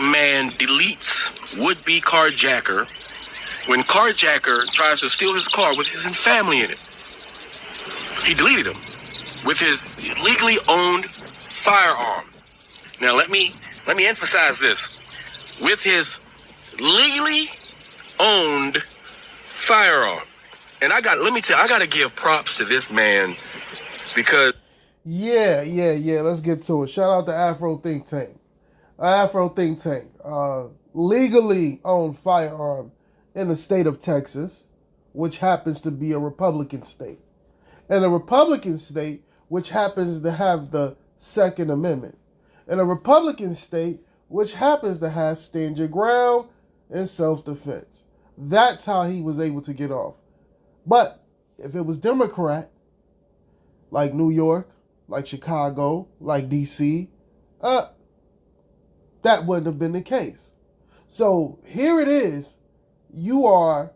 man deletes would-be carjacker when carjacker tries to steal his car with his family in it. He deleted him with his legally owned firearm. Now let me emphasize this. With his legally owned firearm. And I got to give props to this man because Yeah, let's get to it. Shout out to Afro Think Tank. Legally owned firearm in the state of Texas, which happens to be a Republican state. And a Republican state, which happens to have the Second Amendment. And a Republican state, which happens to have stand your ground and self-defense. That's how he was able to get off. But if it was Democrat, like New York, like Chicago, like DC, that wouldn't have been the case. So here it is. You're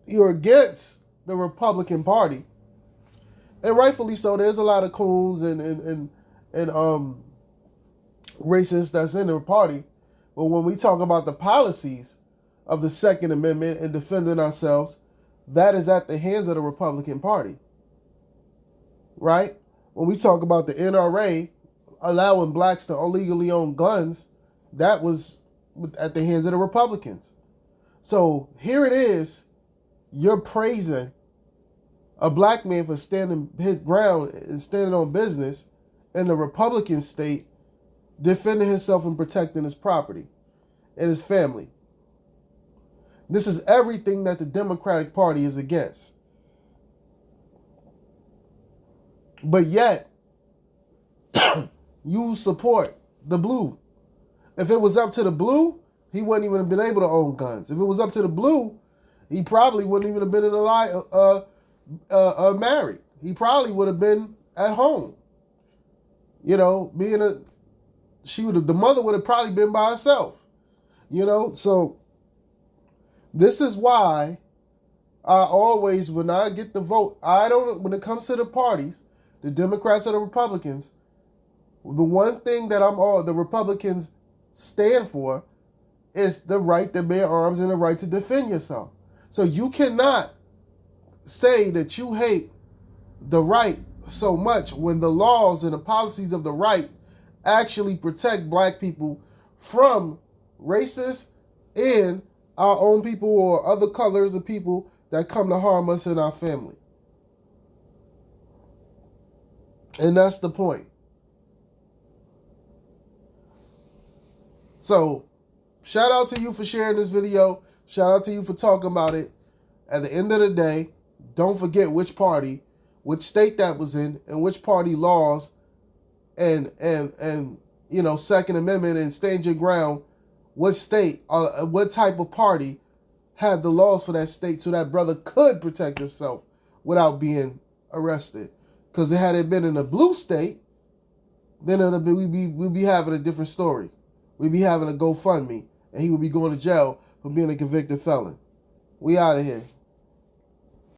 against the Republican Party. And rightfully so. There's a lot of coons and racists that's in the party. But when we talk about the policies of the Second Amendment and defending ourselves, that is at the hands of the Republican Party. Right? When we talk about the NRA allowing blacks to illegally own guns, that was at the hands of the Republicans. So here it is, you're praising a black man for standing his ground and standing on business in the Republican state, defending himself and protecting his property and his family. This is everything that the Democratic Party is against. But yet, you support the blue. If it was up to the blue, he wouldn't even have been able to own guns. If it was up to the blue, he probably wouldn't even have been married. He probably would have been at home. You know, the mother would have probably been by herself. You know, so this is why I always, when I get the vote, when it comes to the parties, the Democrats or the Republicans, the one thing that the Republicans stand for is the right to bear arms and the right to defend yourself. So you cannot say that you hate the right so much when the laws and the policies of the right actually protect black people from racists and our own people or other colors of people that come to harm us and our family. And that's the point. So, shout out to you for sharing this video. Shout out to you for talking about it. At the end of the day, don't forget which party, which state that was in, and which party laws and you know, Second Amendment and stand your ground, what state, what type of party had the laws for that state so that brother could protect himself without being arrested. Because had it been in a blue state, then we'd be having a different story. We'd be having a GoFundMe, and he would be going to jail for being a convicted felon. We out of here.